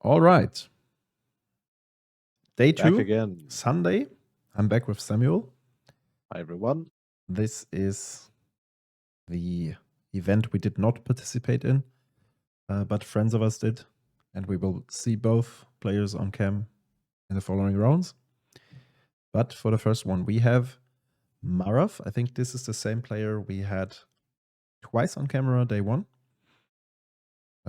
All right. Day Back 2, again. Sunday. I'm back with Samuel. Hi, everyone. This is the event we did not participate in, but friends of us did. And we will see both players on cam in the following rounds. But for the first one, we have Marath. I think this is the same player we had twice on camera day 1.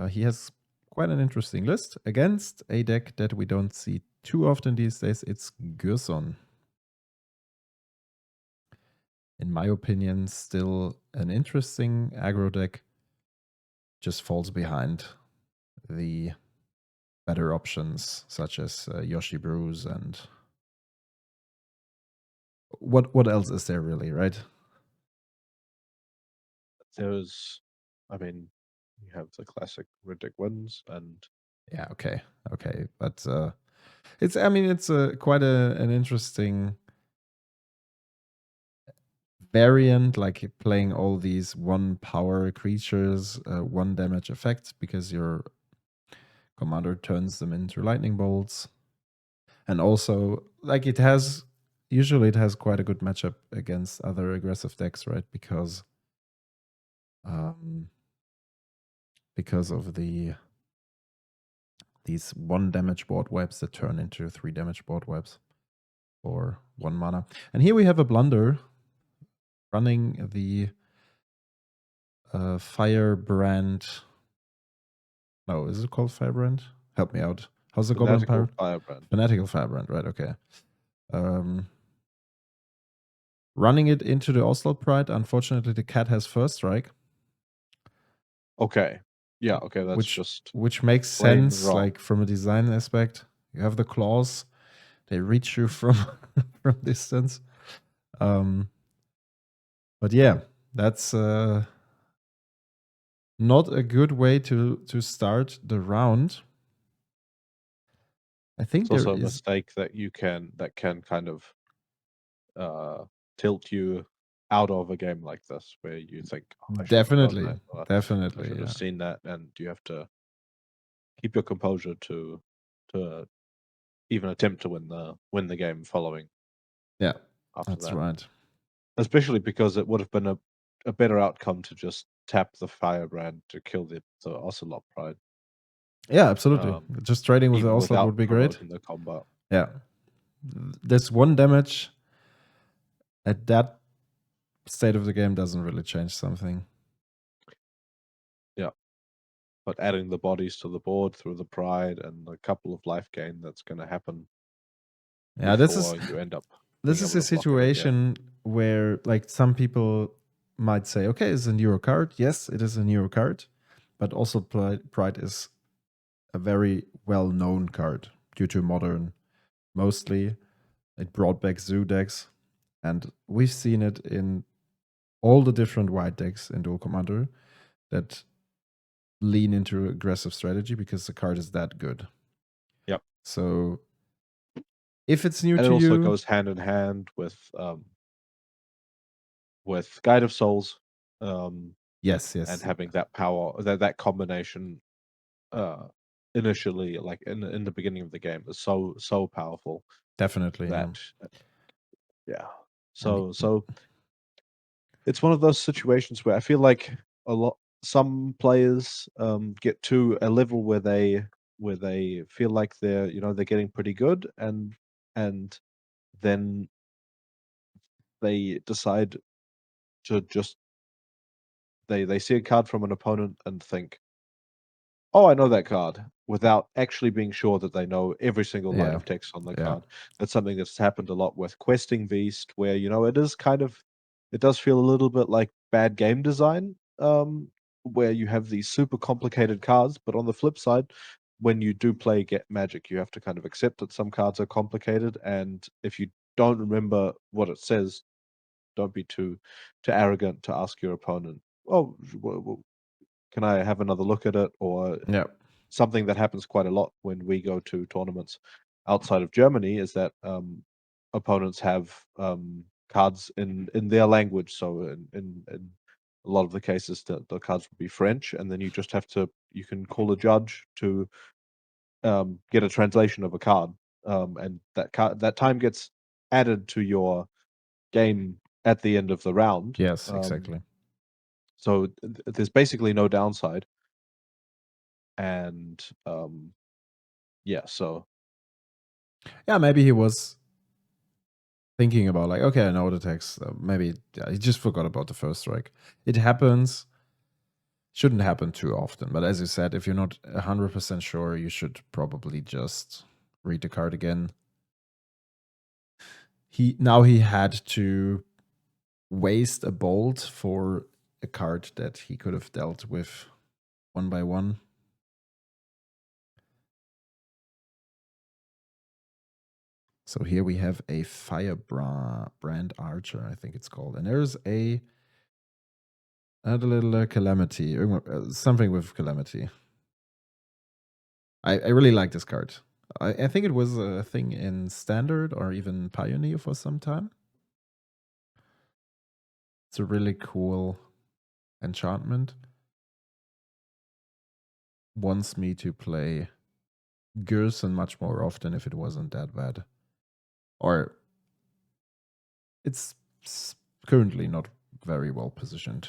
He has quite an interesting list against a deck that we don't see too often these days. It's Ghyrson. In my opinion, still an interesting aggro deck. Just falls behind the better options such as Yoshi Brews and what else is there really, right? There's, I mean, you have the classic Riddick wins, and Yeah, okay, but it's quite an interesting variant, like playing all these 1 power creatures, 1 damage effects because your commander turns them into lightning bolts. And also, like, it has quite a good matchup against other aggressive decks, right? Because of these 1 damage board wipes that turn into 3 damage board wipes for 1 mana. And here we have a Blunder running the Firebrand. No, is it called Firebrand? Help me out. How's the Goblin Pirate? Firebrand. Fanatical Firebrand, right? Okay. Running it into the Oslo Pride. Unfortunately, the cat has first strike. Okay. Yeah, okay, that's which makes sense, like from a design aspect. You have the claws, they reach you from from distance. But yeah, that's not a good way to start the round. I think it's also a mistake that can kind of tilt you out of a game like this, where you think, oh, I definitely, I should have seen that, and you have to keep your composure to even attempt to win the game following. Yeah, after that's that. right. Especially because it would have been a better outcome to just tap the Firebrand to kill the Ocelot Pride. Yeah, absolutely. Just trading with the Ocelot would be great. The combat. Yeah. This 1 damage at that state of the game doesn't really change something. Yeah. But adding the bodies to the board through the Pride and a couple of life gain that's going to happen. Yeah, this is a situation where, like, some people might say, okay, it's a newer card. Yes, it is a newer card, but also Pride is a very well-known card due to Modern. Mostly, it brought back Zoo decks, and we've seen it in all the different white decks in Duel Commander that lean into aggressive strategy because the card is that good. Yep. So if it's new and to you, it also goes hand in hand with Guide of Souls. Yes. And having that power, that combination, initially, like in the beginning of the game, is so powerful. Definitely. That, yeah. So it's one of those situations where I feel like some players get to a level where they feel like they're getting pretty good, and then they decide to just they see a card from an opponent and think, oh, I know that card, without actually being sure that they know every single line of text on the card. That's something that's happened a lot with Questing Beast, where it is it does feel a little bit like bad game design, where you have these super complicated cards, but on the flip side, when you do play Get Magic, you have to kind of accept that some cards are complicated, and if you don't remember what it says, don't be too arrogant to ask your opponent, "Oh, can I have another look at it?" Or something that happens quite a lot when we go to tournaments outside of Germany is that opponents have cards in their language. So in a lot of the cases, the cards would be French, and then you just have to, you can call a judge to get a translation of a card, and that time gets added to your game at the end of the round. Yes, exactly. So there's basically no downside, and yeah. So yeah, maybe he was thinking about like, okay, I know the text. Maybe he just forgot about the first strike. It happens. Shouldn't happen too often, but as you said, if you're not 100% sure, you should probably just read the card again. He had to waste a bolt for a card that he could have dealt with one by one. So here we have a Firebrand Archer, I think it's called, and there's another little Calamity, something with Calamity. I really like this card. I think it was a thing in Standard or even Pioneer for some time. It's a really cool enchantment. Wants me to play Ghyrson much more often if it wasn't that bad. Or it's currently not very well positioned.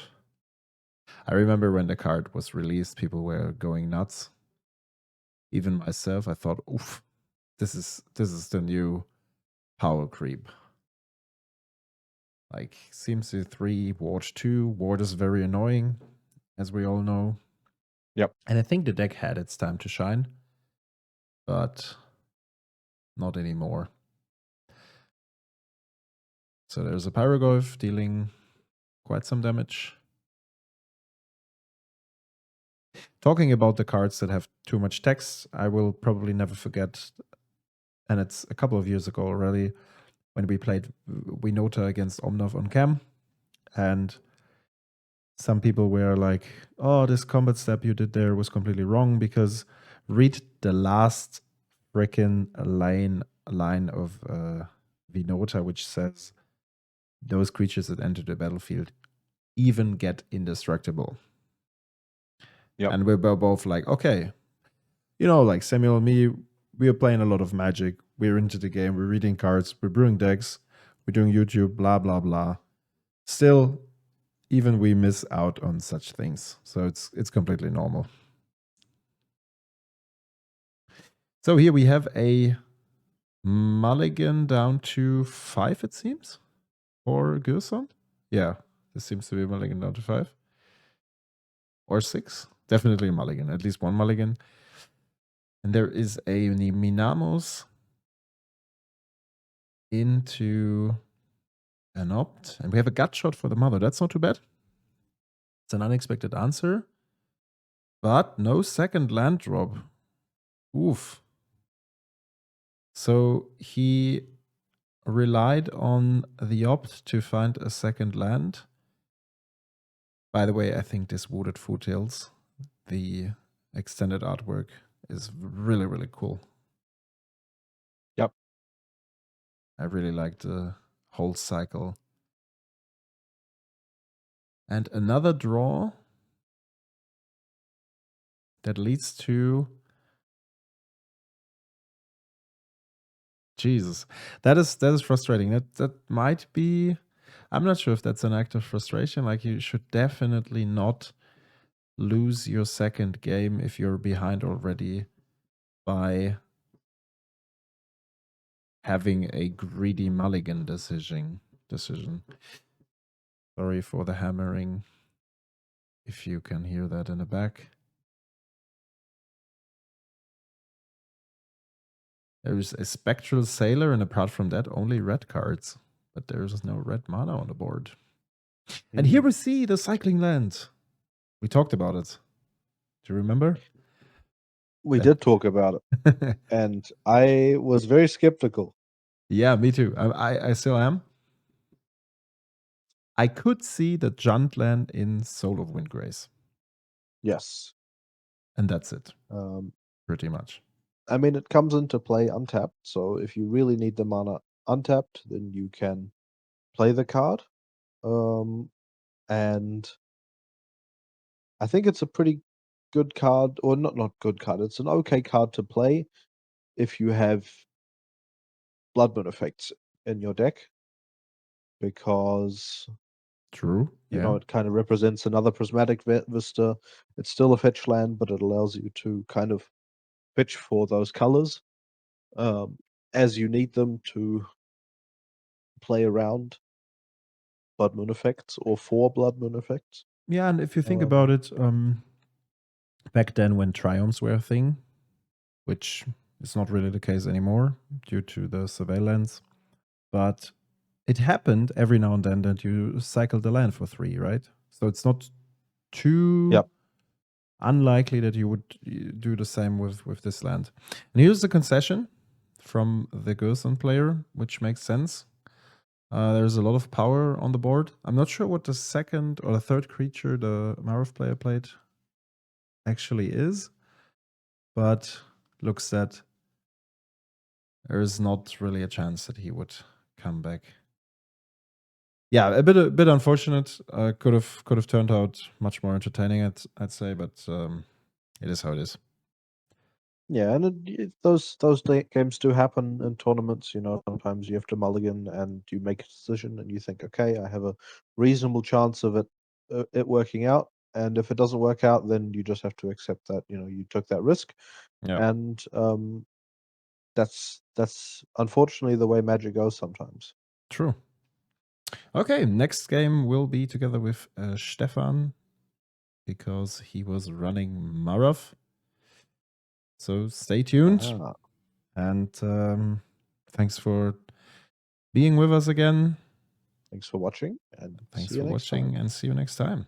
I remember when the card was released, people were going nuts. Even myself, I thought, oof, this is the new power creep. Like, seems to 3, Ward 2. Ward is very annoying, as we all know. Yep. And I think the deck had its time to shine, but not anymore. So there's a Pyrogoyf dealing quite some damage. Talking about the cards that have too much text, I will probably never forget, and it's a couple of years ago already, when we played Winota against Omnov on cam, and some people were like, oh, this combat step you did there was completely wrong, because read the last freaking line of Winota, which says, those creatures that enter the battlefield even get indestructible. Yep. And we were both like, okay, you know, like Samuel and me, we are playing a lot of Magic. We're into the game. We're reading cards. We're brewing decks. We're doing YouTube, blah, blah, blah. Still, even we miss out on such things. So it's completely normal. So here we have a Mulligan down to 5, it seems, for Ghyrson. Yeah, this seems to be a Mulligan down to 5. Or 6. Definitely a Mulligan, at least one Mulligan. And there is a Minamos into an opt. And we have a gut shot for the mother. That's not too bad. It's an unexpected answer. But no second land drop. Oof. So he relied on the opt to find a second land. By the way, I think this Wooded Foothills, the extended artwork, is really, really cool. Yep. I really like the whole cycle. And another draw that leads to... Jesus, that is frustrating. That might be... I'm not sure if that's an act of frustration. Like, you should definitely not lose your second game if you're behind already by having a greedy Mulligan decision. Sorry for the hammering, if you can hear that in the back. There is a Spectral Sailor, and apart from that, only red cards. But there is no red mana on the board. And here we see the cycling land. We talked about it. Do you remember? We did talk about it. And I was very skeptical. Yeah, me too. I still am. I could see the Junt land in Soul of Windgrace. Yes. And that's it. Pretty much. I mean, it comes into play untapped. So if you really need the mana untapped, then you can play the card. And I think it's a pretty good card, or not good card. It's an okay card to play if you have Blood Moon effects in your deck, because True. you know it kind of represents another prismatic vista. It's still a fetch land, but it allows you to kind of pitch for those colors as you need them to play around Blood Moon effects or for Blood Moon effects. Yeah, and if you think about it, back then when triumphs were a thing, which is not really the case anymore due to the surveillance, but it happened every now and then that you cycle the land for 3, right? So it's not too unlikely that you would do the same with this land. And here's the concession from the Ghyrson player, which makes sense. There's a lot of power on the board. I'm not sure what the second or the third creature the Marath player played actually is, but looks that there is not really a chance that he would come back. Yeah, a bit unfortunate. Could have turned out much more entertaining, I'd say, but it is how it is. Yeah, and those games do happen in tournaments. You know, sometimes you have to mulligan and you make a decision, and you think, okay, I have a reasonable chance of it working out. And if it doesn't work out, then you just have to accept that you took that risk, and that's unfortunately the way Magic goes sometimes. True. Okay, next game will be together with Stefan, because he was running Marath. So stay tuned. And thanks for being with us again. Thanks for watching, and thanks for watching, and see you next time.